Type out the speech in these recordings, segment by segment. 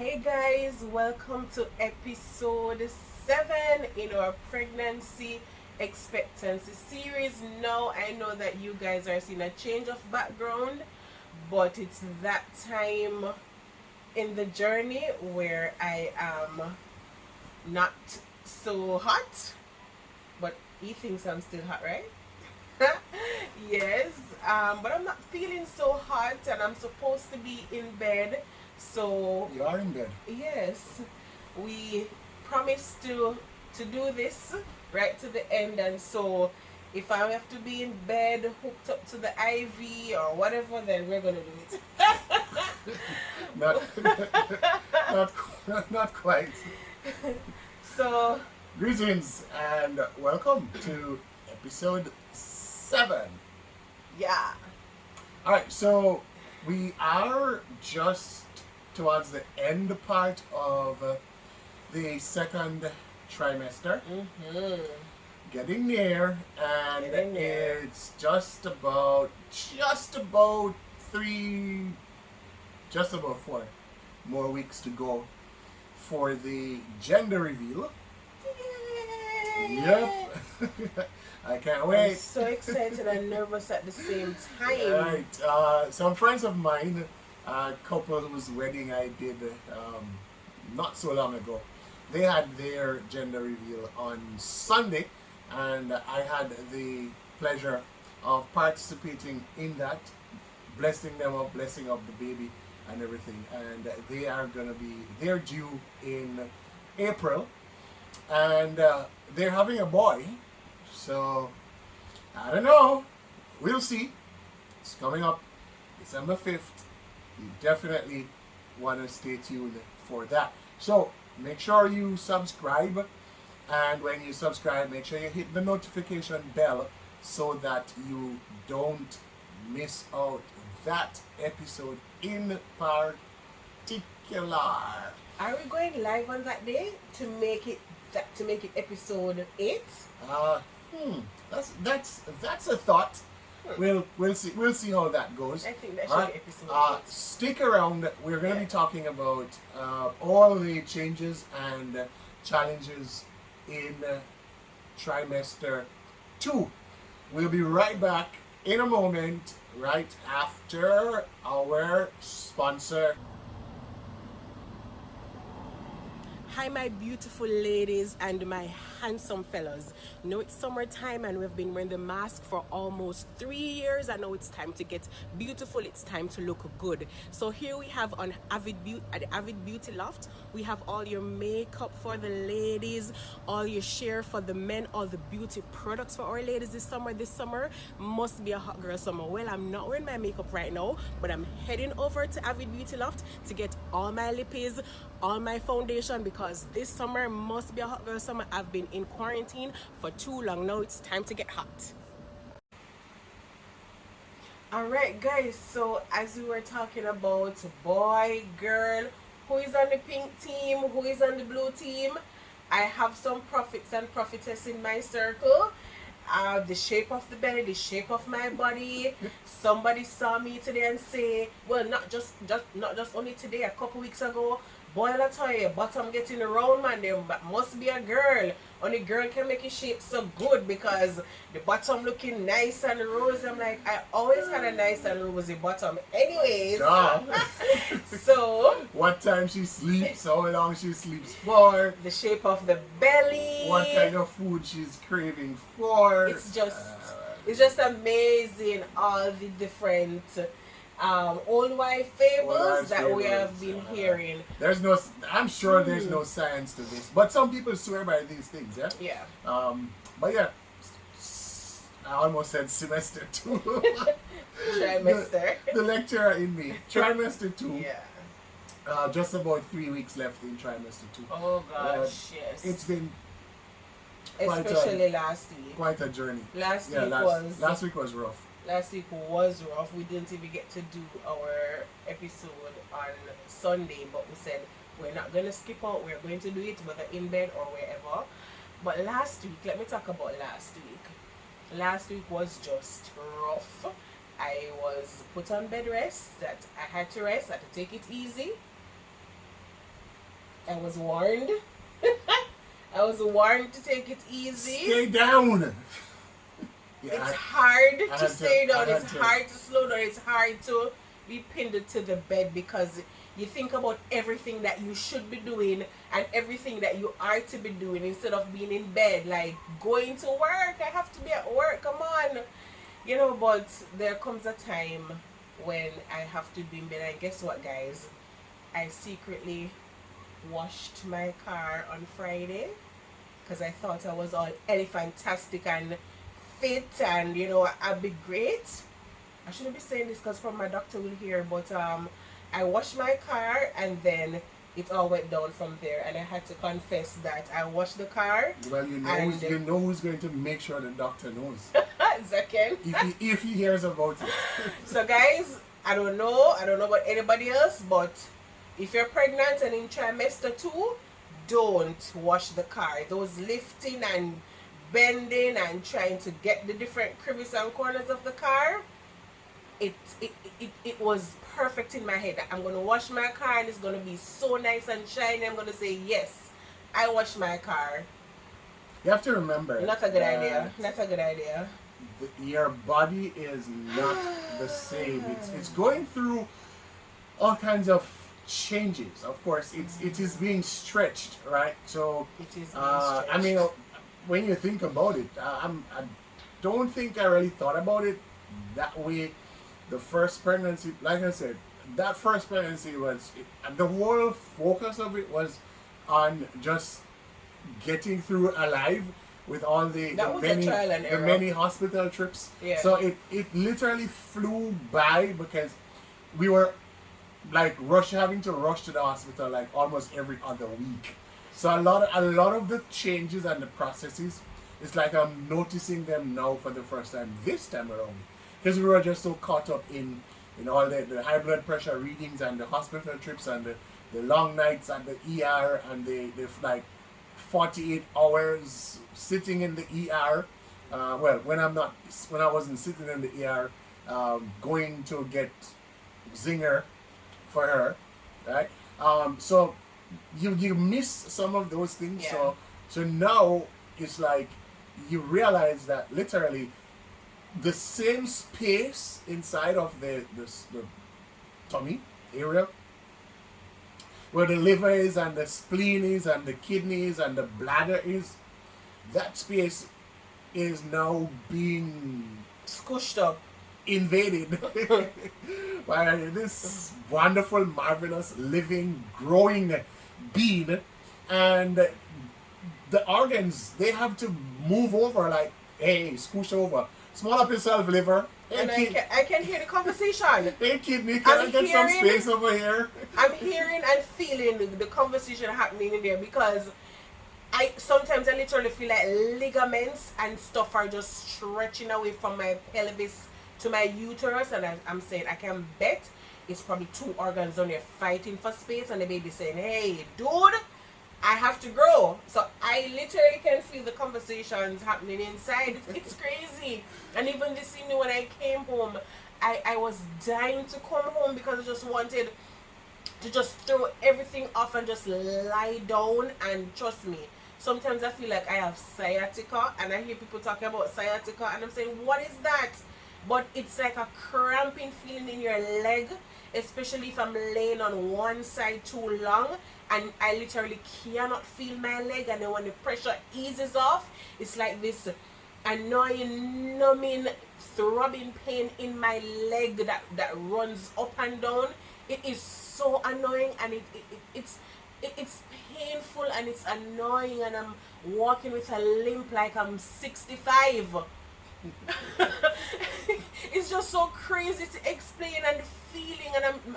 Hey guys, welcome to episode 7 in our pregnancy expectancy series. Now I know that you guys are seeing a change of background, but it's that time in the journey where I am not so hot, but he thinks I'm still hot, right? Yes, but I'm not feeling so hot and I'm supposed to be in bed. So You are in bed. yes, we promised to do this right to the end, and so if I have to be in bed hooked up to the IV or whatever, then we're gonna do it. Not, not, not quite. So Greetings and welcome to episode 7. yeah, All right, so we are just towards the end part of the second trimester, getting near, and Getting near. it's just about 4 more weeks to go for the gender reveal. Yep. I can't I'm wait. so excited and nervous at the same time. Right. Some friends of mine, a couple whose wedding I did not so long ago, they had their gender reveal on Sunday, and I had the pleasure of participating in that, blessing them up, blessing up the baby and everything. And they're due in April, and they're having a boy. So I don't know. We'll see. It's coming up December 5th. You definitely want to stay tuned for that. So make sure you subscribe. And when you subscribe, make sure you hit the notification bell so that you don't miss out that episode in particular. Are we going live on that day to make it episode 8? Uh, that's a thought. We'll see how that goes. I think that should Alright. be episode 8. Stick around. We're going to be talking about all the changes and challenges in trimester 2. We'll be right back in a moment, right after our sponsor. Hi, my beautiful ladies and my handsome fellas. You know, it's summertime and we've been wearing the mask for almost 3 years. I know it's time to get beautiful. It's time to look good. So here we have on Avid Beauty, at the Avid Beauty Loft, we have all your makeup for the ladies, all your share for the men, all the beauty products for our ladies this summer. This summer must be a hot girl summer. Well, I'm not wearing my makeup right now, but I'm heading over to Avid Beauty Loft to get all my lippies, all my foundation, because this summer must be a hot girl summer. I've been in quarantine for too long. Now it's time to get hot. Alright guys, so as we were talking about boy, girl, who is on the pink team, who is on the blue team, I have some prophets and prophetess in my circle. The shape of the belly, the shape of my body. Somebody saw me today and say, well, not just only today, a couple weeks ago, boy, I tell you, bottom getting round, man. There must be a girl. Only girl can make your shape so good because the bottom looking nice and rosy. I'm like, I always had a nice and rosy bottom. Anyways, so what time she sleeps, how long she sleeps for, the shape of the belly, what kind of food she's craving for. It's just amazing, all the different old wife fables that we have been hearing. I'm sure there's no science to this, but some people swear by these things. Yeah. But yeah, I almost said semester 2. Trimester. The lecturer in me. Trimester 2. Yeah. Just about 3 weeks left in trimester 2. Oh gosh, yes. It's been especially last week. quite a journey. Last week was rough. Last week was rough. We didn't even get to do our episode on Sunday, but we said we're not going to skip out. We're going to do it whether in bed or wherever. But last week, let me talk about last week. Last week was just rough. I was put on bed rest, that I had to rest, I had to take it easy. I was warned. I was warned to take it easy. Stay down. Yeah, It's hard to stay down. I It's hard to slow down. It's hard to be pinned to the bed because you think about everything that you should be doing and everything that you are to be doing instead of being in bed, like going to work. I have to be at work. Come on. You know, but there comes a time when I have to be in bed. And guess what, guys? I secretly washed my car on Friday because I thought I was all elephantastic and fit and, you know, I'd be great. I shouldn't be saying this because from my doctor will hear, but I washed my car and then it all went down from there, and I had to confess that I washed the car. Well, you know who's going to make sure the doctor knows. Zaken. if he hears about it. So guys, I don't know about anybody else, but if you're pregnant and in trimester 2, don't wash the car. Those lifting and bending and trying to get the different crevices and corners of the car, it was perfect in my head. I'm going to wash my car and it's going to be so nice and shiny. I'm going to say, yes, I washed my car. You have to remember. Not a good idea. Not a good idea. Your body is not the same. It's going through all kinds of changes. Of course, it is being stretched, right? So it is being stretched. I mean, when you think about it, I don't think I really thought about it that way. The first pregnancy, like I said, that first pregnancy was, the whole focus of it was on just getting through alive with all the many hospital trips. Yeah. So it literally flew by because we were like having to rush to the hospital like almost every other week. So a lot of the changes and the processes, it's like I'm noticing them now for the first time this time around. Because we were just so caught up in all the high blood pressure readings and the hospital trips and the long nights at the ER and the like 48 hours sitting in the ER. Well, when I wasn't sitting in the ER, going to get Zinger for her, right? So you miss some of those things. Yeah. So now it's like you realize that literally the same space inside of the tummy area where the liver is and the spleen is and the kidneys and the bladder is, that space is now being squished up, invaded by this wonderful, marvelous, living, growing being, and the organs, they have to move over like, hey, squish over. Small up yourself, liver. Hey, and I can hear the conversation. Hey, kidney, can I get some space over here? I'm hearing and feeling the conversation happening in there because sometimes I literally feel like ligaments and stuff are just stretching away from my pelvis to my uterus, and I'm saying I can bet it's probably 2 organs on there fighting for space, and the baby saying, hey, dude, I have to grow. So I literally can feel the conversations happening inside. It's crazy. And even this evening when I came home, I was dying to come home because I just wanted to just throw everything off and just lie down. And trust me, sometimes I feel like I have sciatica, and I hear people talking about sciatica, and I'm saying, what is that? But it's like a cramping feeling in your leg, especially if I'm laying on one side too long and I literally cannot feel my leg, and then when the pressure eases off, it's like this annoying, numbing, throbbing pain in my leg that runs up and down. It is so annoying, and it's painful and it's annoying, and I'm walking with a limp like I'm 65. It's just so crazy to explain, and the feeling, and I'm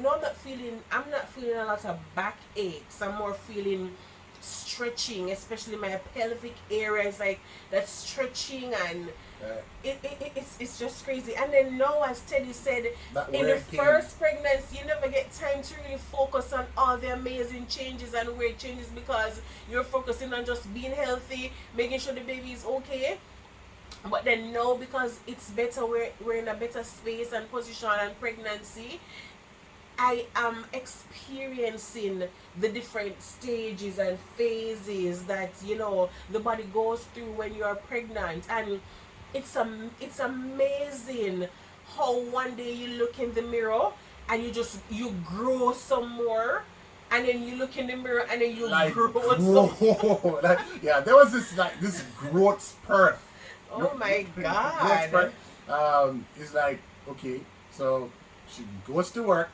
not feeling a lot of back aches. I'm more feeling stretching, especially my pelvic area is like that stretching, and it's just crazy. And then now, as Teddy said, in the first pregnancy, you never get time to really focus on all the amazing changes and weird changes because you're focusing on just being healthy, making sure the baby is okay. But then now, because it's better, we're in a better space and position and pregnancy, I am experiencing the different stages and phases that the body goes through when you are pregnant, and it's amazing how one day you look in the mirror and you grow some more, and then you look in the mirror and then you like grow some. like, yeah, there was this growth spurt. Oh my Growth spurt. God. It's like, okay, so she goes to work,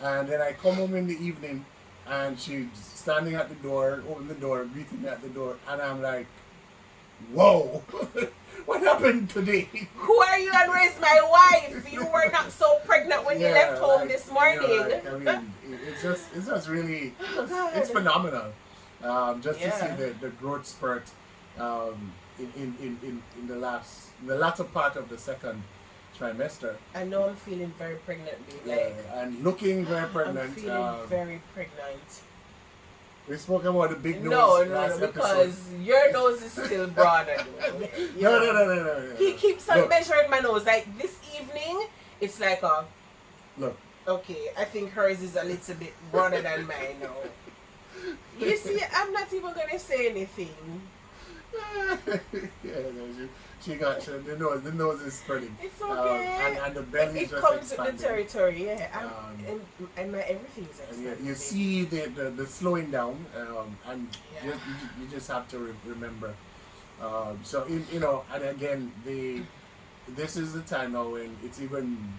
and then I come home in the evening, and she's standing at the door, open the door, greeting me at the door, and I'm like, whoa, what happened today? Who are you and where's my wife? You were not so pregnant when you left home this morning. I mean, it's just really, it's phenomenal. Just to see the growth spurt in the latter part of the second trimester. I know I'm feeling very pregnant, babe. And looking very pregnant. I'm feeling very pregnant. We spoke about the big nose. No, because your nose is still broader. No. He keeps on measuring my nose. Like this evening, it's like look. Okay, I think hers is a little bit broader than mine now. You see, I'm not even gonna say anything. She got the nose is spreading. It's okay. And the belly it just comes expanding. with the territory, yeah. And my everything's expanding. And you see the slowing down, and you just have to remember. So and again, this is the time now when it's even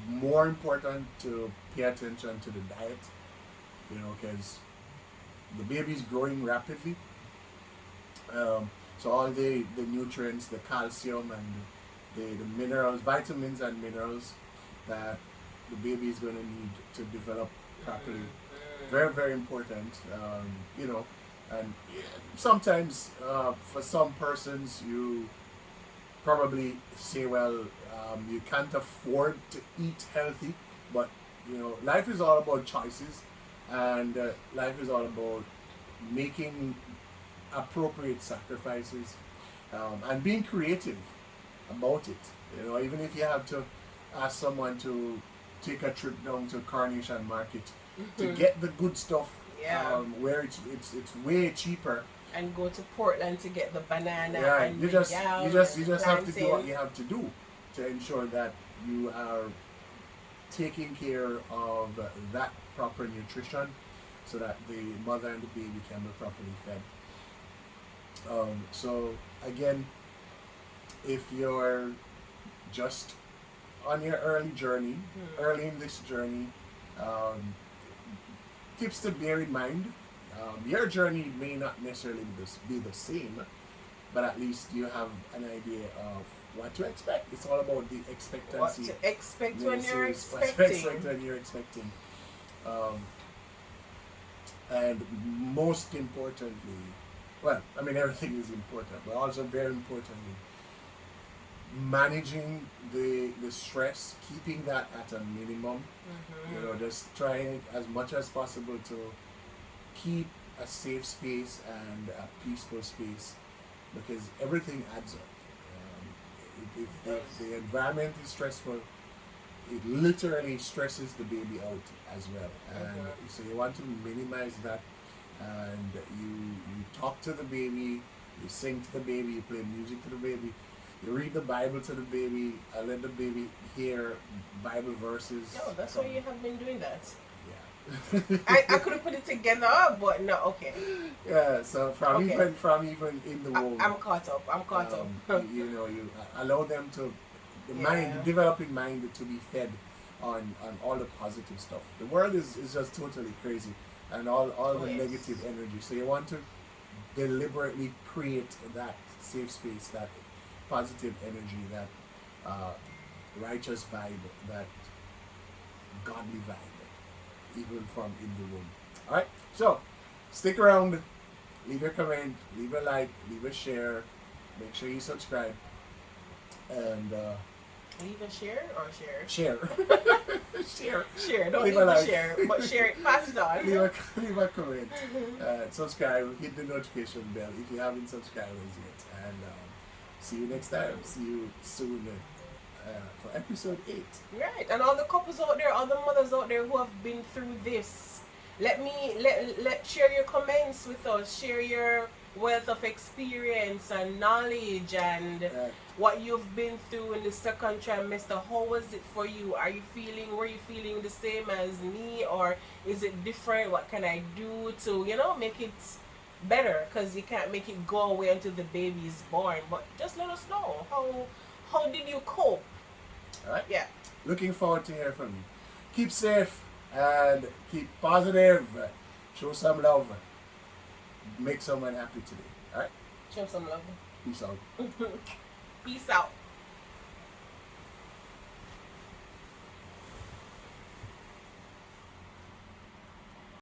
more important to pay attention to the diet, because the baby's growing rapidly. So all the nutrients, the calcium and the minerals, vitamins and minerals that the baby is going to need to develop properly. Very, very important. And sometimes for some persons you probably say, well, you can't afford to eat healthy, but life is all about choices, and life is all about making appropriate sacrifices, and being creative about it. Even if you have to ask someone to take a trip down to Carnation Market to get the good stuff, where it's way cheaper, and go to Portland to get the banana. And you just have to do what plantain. you have to do to ensure that you are taking care of that proper nutrition, so that the mother and the baby can be properly fed. So again, if you're just on your early in this journey, tips to bear in mind. Your journey may not necessarily be the same, but at least you have an idea of what to expect. It's all about the expectancy. What to expect when you're What to expect when you're expecting. And most importantly, well, I mean, everything is important, but also very importantly, managing the stress, keeping that at a minimum. Just trying as much as possible to keep a safe space and a peaceful space, because everything adds up. If the environment is stressful, it literally stresses the baby out as well. And so you want to minimize that, and you talk to the baby, you sing to the baby, you play music to the baby, you read the Bible to the baby, let the baby hear Bible verses. Oh, that's why you have been doing that. Yeah. I could have put it together, but no, okay. Yeah, so from even in the womb, I'm caught up. You allow them to the developing mind to be fed on all the positive stuff. The world is just totally crazy, and all the negative energy. So you want to deliberately create that safe space, that positive energy, that righteous vibe, that godly vibe, even from in the womb. All right, so stick around, leave your comment, leave a like, leave a share, make sure you subscribe, and leave a share or share? Share. Don't leave a share, but share it, pass it on. Leave a comment, subscribe, hit the notification bell if you haven't subscribed as yet, and see you next time. See you soon for episode 8. Right, and all the couples out there, all the mothers out there who have been through this, let share your comments with us. Share your wealth of experience and knowledge and Right. what you've been through in the second trimester. How was it for you? Were you feeling the same as me, or is it different? What can I do to, make it better? Because you can't make it go away until the baby is born. But just let us know how did you cope? All right. Yeah. Looking forward to hear from you. Keep safe and keep positive. Show some love. Make someone happy today. All right. Show some love. Peace out. Peace out.